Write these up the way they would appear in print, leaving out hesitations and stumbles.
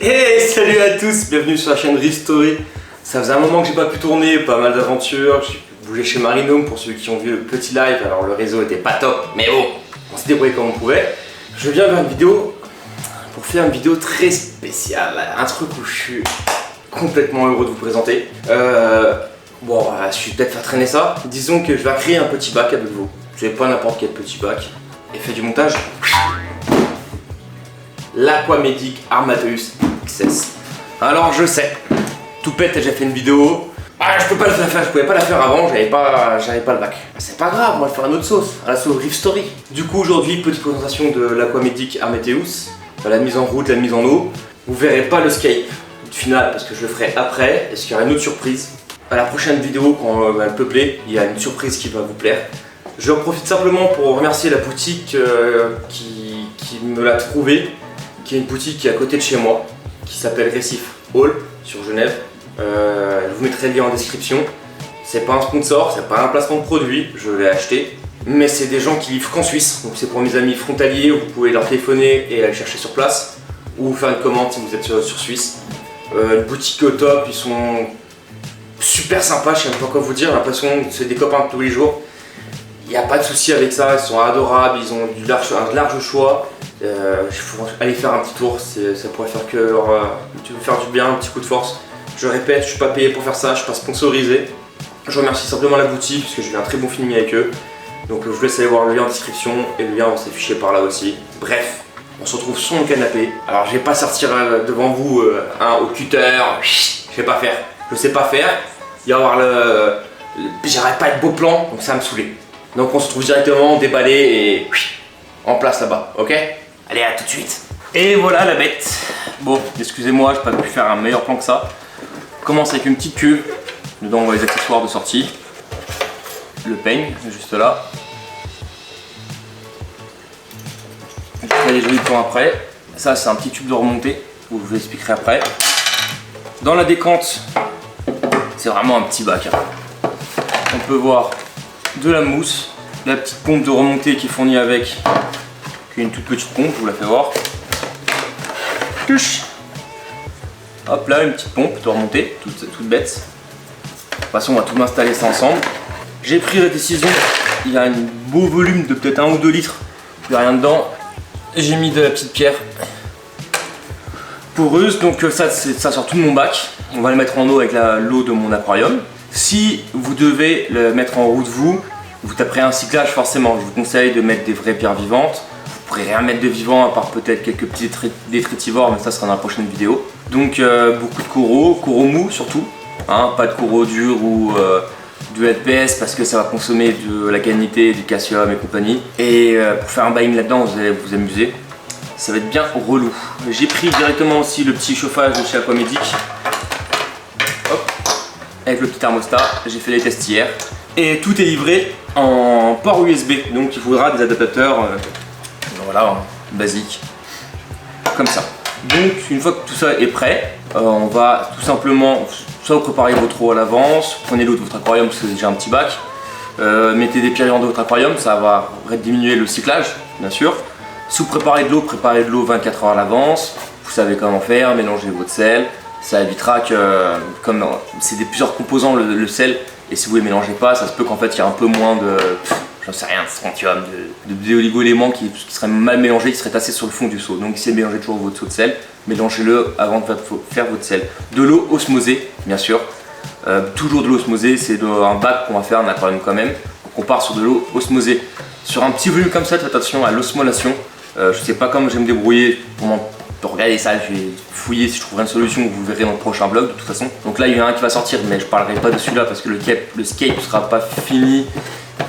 Hey, salut à tous, bienvenue sur la chaîne Ristory. Ça faisait un moment que j'ai pas pu tourner, pas mal d'aventures. J'ai bougé chez Marinome pour ceux qui ont vu le petit live. Alors le réseau était pas top, mais bon, on s'est débrouillé comme on pouvait. Je viens vers une vidéo pour faire une vidéo très spéciale, un truc où je suis complètement heureux de vous présenter. Je suis peut-être faire traîner ça. Disons que je vais créer un petit bac avec vous. Je vais pas n'importe quel petit bac. Effet du montage. L'Aquamedic Armateus XS. Alors je sais, tout pète, j'ai fait une vidéo. Je pouvais pas la faire avant, j'avais pas le bac. C'est pas grave, on va faire une autre sauce, à la sauce Ristory. Du coup aujourd'hui, petite présentation de l'Aquamedic Armateus, la mise en route, la mise en eau. Vous verrez pas le scape final parce que je le ferai après, parce qu'il y aura une autre surprise. À la prochaine vidéo, quand elle va le peupler, il y a une surprise qui va vous plaire. Je profite simplement pour remercier la boutique qui me l'a trouvé, qui est une boutique qui est à côté de chez moi, qui s'appelle Récif Hall sur Genève. Je vous mettrai le lien en description. C'est pas un sponsor, c'est pas un placement de produit, je l'ai acheté. Mais c'est des gens qui livrent qu'en Suisse, donc c'est pour mes amis frontaliers, vous pouvez leur téléphoner et aller chercher sur place, ou faire une commande si vous êtes sur Suisse. Une boutique au top, ils sont super sympas, je sais même pas quoi vous dire, j'ai l'impression que c'est des copains de tous les jours. Il n'y a pas de souci avec ça, ils sont adorables, ils ont un large choix. Il faut aller faire un petit tour, ça pourrait faire que tu veux faire du bien, un petit coup de force. Je répète, je suis pas payé pour faire ça, je suis pas sponsorisé. Je remercie simplement la boutique parce que j'ai eu un très bon feeling avec eux. Donc je vous laisse aller voir le lien en description et le lien va s'afficher par là aussi. Bref, on se retrouve sur mon canapé. Alors je vais pas sortir devant vous au cutter, je vais pas faire. Je sais pas faire, il va y avoir j'arrête pas de beau plan, donc ça va me saouler. Donc on se trouve directement déballé et en place là-bas, ok? Allez, à tout de suite. Et voilà la bête. Bon, excusez-moi, j'ai pas pu faire un meilleur plan que ça. On commence avec une petite cuve. Dedans on voit les accessoires de sortie. Le peigne, juste là. Je ferai les jolis plans après. Ça c'est un petit tube de remontée, je vous expliquerai après. Dans la décante, c'est vraiment un petit bac. On peut voir de la mousse, la petite pompe de remontée qui est fournie avec, qui est une toute petite pompe, je vous la fais voir. Hop là, une petite pompe de remontée, toute bête. De toute façon, on va tout m'installer ça ensemble. J'ai pris la décision, il y a un beau volume de peut-être 1 ou 2 litres, il n'y a rien dedans. J'ai mis de la petite pierre poreuse, donc ça sort tout de mon bac. On va le mettre en eau avec l'eau de mon aquarium. Si vous devez le mettre en route vous taperez un cyclage forcément. Je vous conseille de mettre des vraies pierres vivantes. Vous pourrez rien mettre de vivant à part peut-être quelques petits détritivores, mais ça sera dans la prochaine vidéo. Donc beaucoup de coraux mous surtout, hein, pas de coraux durs ou du FPS parce que ça va consommer de la qualité, du calcium et compagnie. Et pour faire un bain là-dedans, vous allez vous amuser. Ça va être bien relou. J'ai pris directement aussi le petit chauffage de chez Aquamedic. Hop, avec le petit thermostat, j'ai fait les tests hier. Et tout est livré en port USB, donc il faudra des adaptateurs, voilà, basiques, comme ça. Donc une fois que tout ça est prêt, on va tout simplement, soit vous préparez votre eau à l'avance, prenez l'eau de votre aquarium parce que c'est déjà un petit bac, mettez des pierres dans votre aquarium, ça va diminuer le cyclage, bien sûr. Si vous préparez de l'eau 24 heures à l'avance, vous savez comment faire, mélangez votre sel, ça évitera que, comme c'est plusieurs composants le sel, et si vous les mélangez pas, ça se peut qu'en fait il y ait un peu moins de, j'en sais rien, de strontium, de oligo-éléments qui seraient mal mélangés, qui seraient tassés sur le fond du seau. Donc essayez de mélanger toujours votre seau de sel, mélangez-le avant de faire votre sel. De l'eau osmosée, bien sûr. Toujours de l'eau osmosée, c'est un bac qu'on va faire, un aquarium quand même. Donc on part sur de l'eau osmosée. Sur un petit volume comme ça, faites attention à l'osmolation. Je sais pas comment je vais me débrouiller pour regarder ça, je vais fouiller si je trouverai une solution, vous verrez dans le prochain vlog de toute façon. Donc là il y en a un qui va sortir, mais je parlerai pas de celui-là parce que le scape sera pas fini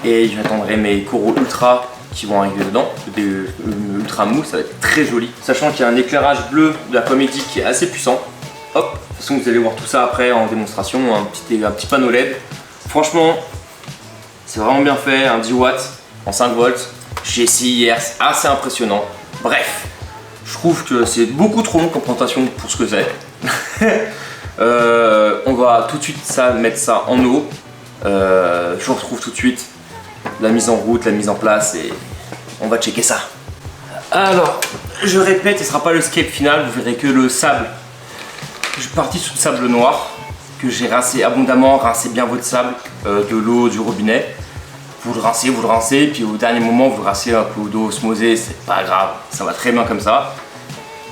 et j'attendrai mes coraux ultra qui vont arriver dedans, des ultra mous, ça va être très joli. Sachant qu'il y a un éclairage bleu de l'Aquamedic qui est assez puissant. Hop, de toute façon vous allez voir tout ça après en démonstration, un petit panneau LED. Franchement, c'est vraiment bien fait, un 10 watts en 5 volts. J'ai essayé hier, c'est assez impressionnant. Bref. Je trouve que c'est beaucoup trop long comme présentation pour ce que c'est. On va tout de suite mettre ça en eau. Je vous retrouve tout de suite. La mise en route, la mise en place et on va checker ça. Alors, je répète, ce ne sera pas le scape final, vous verrez que le sable Je suis parti sur le sable noir que j'ai rincé abondamment. Rincez bien votre sable, de l'eau du robinet. Vous le rincez, puis au dernier moment vous le rincez un peu d'eau osmosée, c'est pas grave, ça va très bien comme ça.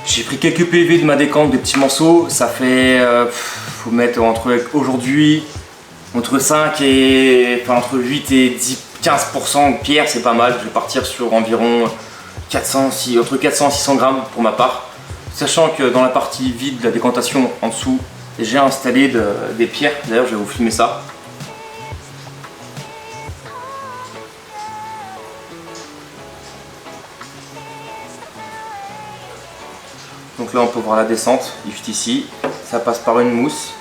J'ai pris quelques PV de ma décante, des petits morceaux, ça fait, faut mettre aujourd'hui entre 5 et, enfin entre 8 et 15% de pierre, c'est pas mal. Je vais partir sur environ entre 400 et 600 grammes pour ma part. Sachant que dans la partie vide de la décantation en dessous, j'ai installé des pierres, d'ailleurs je vais vous filmer ça. Donc là on peut voir la descente, juste ici, ça passe par une mousse,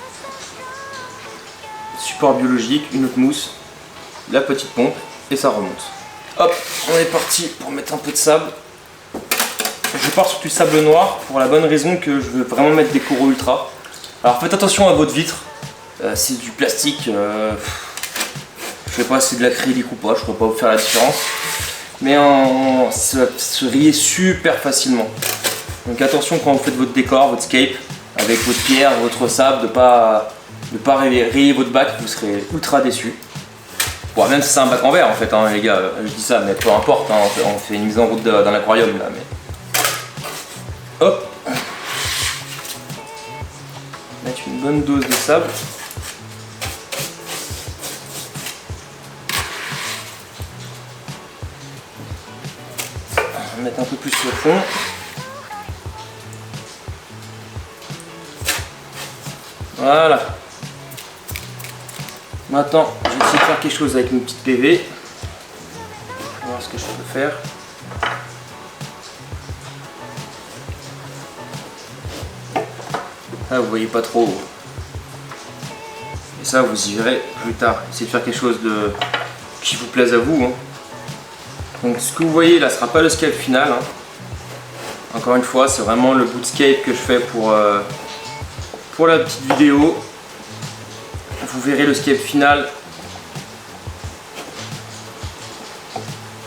support biologique, une autre mousse, la petite pompe et ça remonte. Hop, on est parti pour mettre un peu de sable. Je pars sur du sable noir pour la bonne raison que je veux vraiment mettre des coraux ultra. Alors faites attention à votre vitre, c'est du plastique, je sais pas si c'est de l'acrylique ou pas, je ne pourrais pas vous faire la différence. Mais ça se raye super facilement. Donc attention quand vous faites votre décor, votre scape, avec votre pierre, votre sable, de pas rayer votre bac, vous serez ultra déçu. Bon, même si c'est un bac en verre en fait, hein, les gars, je dis ça, mais peu importe, hein, on fait une mise en route dans l'aquarium là. Mais... hop, mettre une bonne dose de sable. On va mettre un peu plus sur le fond. Voilà. Maintenant, je vais essayer de faire quelque chose avec une petite PV. On va voir ce que je peux faire. Ah, vous voyez pas trop. Et ça, vous y verrez plus tard. Essayez de faire quelque chose qui vous plaise à vous. Hein. Donc, ce que vous voyez là, ne sera pas le scape final. Hein. Encore une fois, c'est vraiment le bout de scape que je fais pour la petite vidéo. Vous verrez le scape final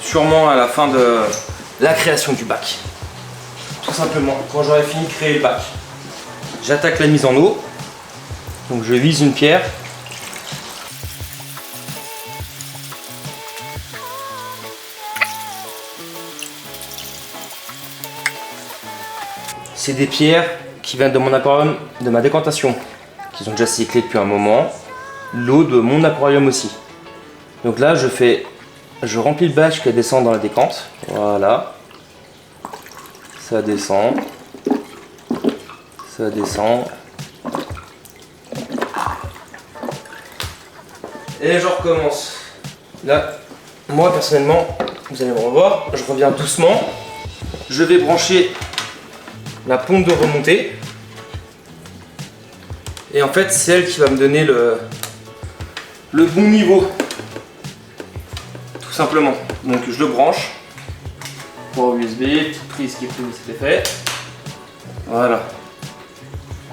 sûrement à la fin de la création du bac. Tout simplement, quand j'aurai fini de créer le bac, j'attaque la mise en eau. Donc je vise une pierre. C'est des pierres qui viennent de mon aquarium, de ma décantation, qui sont déjà cyclées depuis un moment. L'eau de mon aquarium aussi. Donc là je remplis le bac qu'elle descend dans la décante. Voilà. Ça descend. Ça descend. Et je recommence. Là, moi personnellement, vous allez me revoir, je reviens doucement. Je vais brancher la pompe de remontée. Et en fait, c'est elle qui va me donner le bon niveau. Tout simplement. Donc je le branche. Port USB, petite prise qui est prise, c'était fait. Voilà.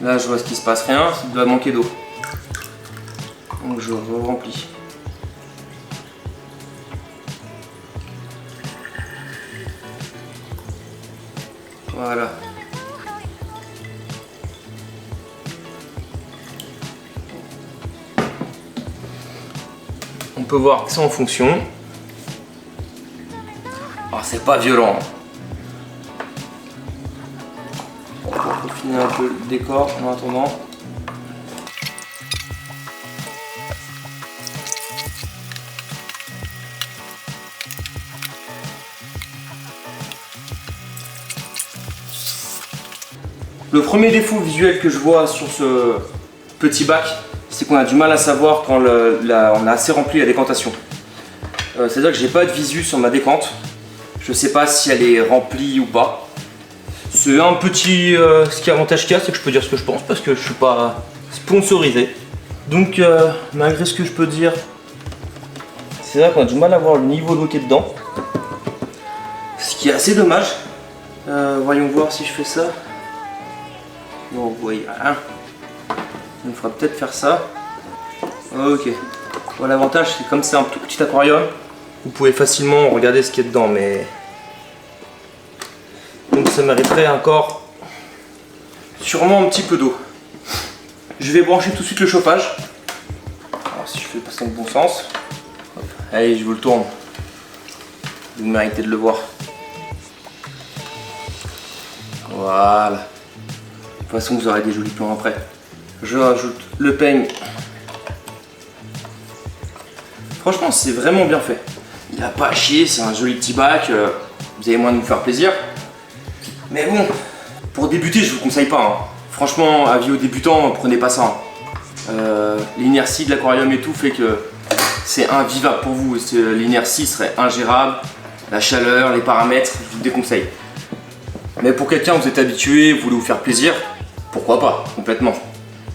Là, je vois ce qui se passe, rien, il doit manquer d'eau. Donc je remplis. Voilà. On peut voir que c'est en fonction. Oh, c'est pas violent. On va peaufiner un peu le décor en attendant. Le premier défaut visuel que je vois sur ce petit bac, c'est qu'on a du mal à savoir quand on a assez rempli la décantation. C'est-à-dire que j'ai pas de visu sur ma décante. Je sais pas si elle est remplie ou pas. C'est un petit avantage qu'il y a, c'est que je peux dire ce que je pense parce que je suis pas sponsorisé. Donc malgré ce que je peux dire, c'est vrai qu'on a du mal à voir le niveau d'eau qui est dedans. Ce qui est assez dommage. Voyons voir si je fais ça. Bon, vous voyez rien. Il me faudra peut-être faire ça. Ok. Bon, l'avantage, c'est comme c'est un tout petit aquarium, vous pouvez facilement regarder ce qu'il y a dedans, mais donc ça mériterait encore sûrement un petit peu d'eau. Je vais brancher tout de suite le chauffage. Alors si je fais passer dans le bon sens. Hop. Allez, je vous le tourne. Vous méritez de le voir. Voilà. De toute façon, vous aurez des jolis plans après. Je rajoute le peigne. Franchement, c'est vraiment bien fait. Il n'y a pas à chier, c'est un joli petit bac. Vous avez moins de vous faire plaisir. Mais bon, pour débuter, je vous conseille pas. Hein. Franchement, avis aux débutants, prenez pas ça. Hein. L'inertie de l'aquarium et tout fait que c'est invivable pour vous. L'inertie serait ingérable. La chaleur, les paramètres, je vous déconseille. Mais pour quelqu'un, vous êtes habitué, vous voulez vous faire plaisir, pourquoi pas, complètement.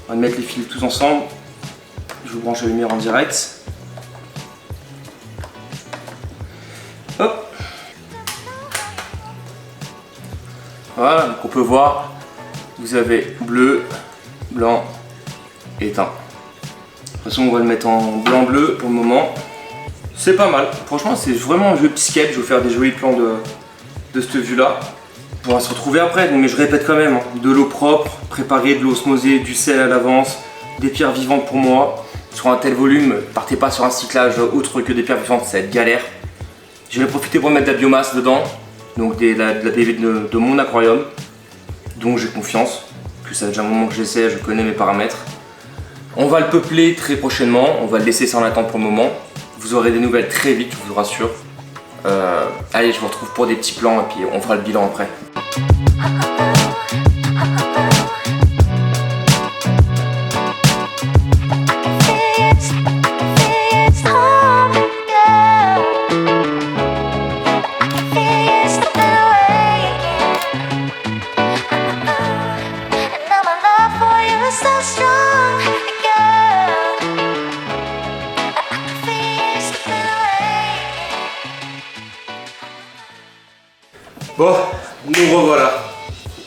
On va mettre les fils tous ensemble. Je vous branche la lumière en direct. Hop. Voilà, donc on peut voir, vous avez bleu, blanc, éteint. De toute façon, on va le mettre en blanc-bleu pour le moment. C'est pas mal, franchement, c'est vraiment un jeu petit sketch. Je vais vous faire des jolis plans de cette vue-là. On va se retrouver après, mais je répète quand même, hein, de l'eau propre, préparée, de l'eau osmosée, du sel à l'avance, des pierres vivantes pour moi. Sur un tel volume, partez pas sur un cyclage autre que des pierres vivantes, ça va être galère. Je vais profiter pour mettre de la biomasse dedans, donc de la PV de mon aquarium, dont j'ai confiance, que ça fait déjà un moment que j'essaie, je connais mes paramètres. On va le peupler très prochainement, on va le laisser sans attendre pour le moment. Vous aurez des nouvelles très vite, je vous rassure. Allez, je vous retrouve pour des petits plans et puis on fera le bilan après. Bon, nous revoilà.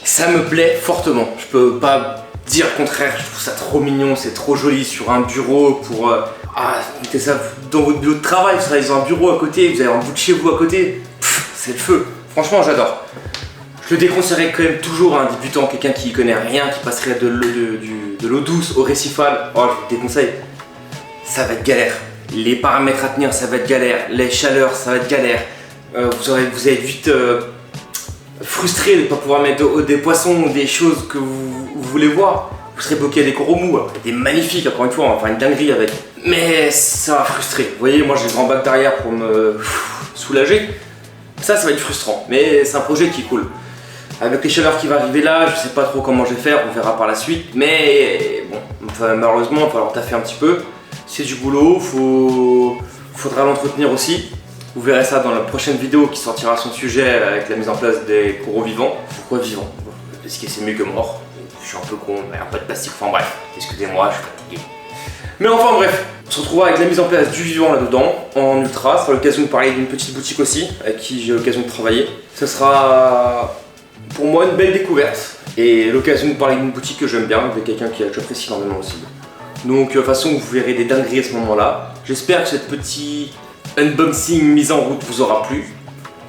Ça me plaît fortement. Je peux pas dire le contraire. Je trouve ça trop mignon, c'est trop joli sur un bureau pour... mettez ça dans votre bureau de travail, vous serez dans un bureau à côté, vous avez un bout de chez vous à côté. C'est le feu. Franchement, j'adore. Je le déconseillerais quand même toujours à un débutant, quelqu'un qui connaît rien, qui passerait de l'eau douce au récifal. Oh, je vous le déconseille. Ça va être galère. Les paramètres à tenir, ça va être galère. Les chaleurs, ça va être galère. Vous allez vite... frustré de ne pas pouvoir mettre des poissons ou des choses que vous voulez voir. Vous serez bloqué à des coraux mous, des magnifiques, encore une fois, on va faire une dinguerie avec. Mais ça va frustrer. Vous voyez, moi j'ai le grand bac derrière pour me soulager. Ça va être frustrant, mais c'est un projet qui est cool. Avec les chaleurs qui vont arriver là, je sais pas trop comment je vais faire, on verra par la suite. Mais bon, malheureusement, il va falloir taffer un petit peu. C'est du boulot, faudra l'entretenir aussi. Vous verrez ça dans la prochaine vidéo qui sortira son sujet avec la mise en place des coraux vivants. Pourquoi vivants? Parce que c'est mieux que mort. Je suis un peu con, mais un peu de plastique, enfin bref, excusez-moi, je suis fatigué. Mais enfin bref, on se retrouvera avec la mise en place du vivant là-dedans, en ultra. Ça sera l'occasion de parler d'une petite boutique aussi, avec qui j'ai l'occasion de travailler. Ce sera pour moi une belle découverte, et l'occasion de parler d'une boutique que j'aime bien, de quelqu'un que j'apprécie énormément aussi. Donc de toute façon, vous verrez des dingueries à ce moment-là. J'espère que cette petite unboxing mise en route vous aura plu.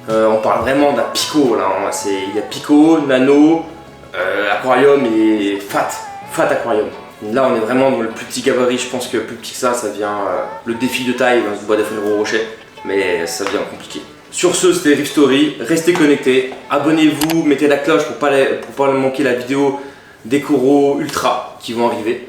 On parle vraiment d'un Pico là, hein. Il y a Pico, Nano, Aquarium et Fat Aquarium. Là on est vraiment dans le plus petit gabarit, je pense que plus petit que ça vient le défi de taille dans ce bois d'affaires au rocher, mais ça devient compliqué. Sur ce, c'était Reef Story, restez connectés, abonnez-vous, mettez la cloche pour pas manquer la vidéo des coraux ultra qui vont arriver.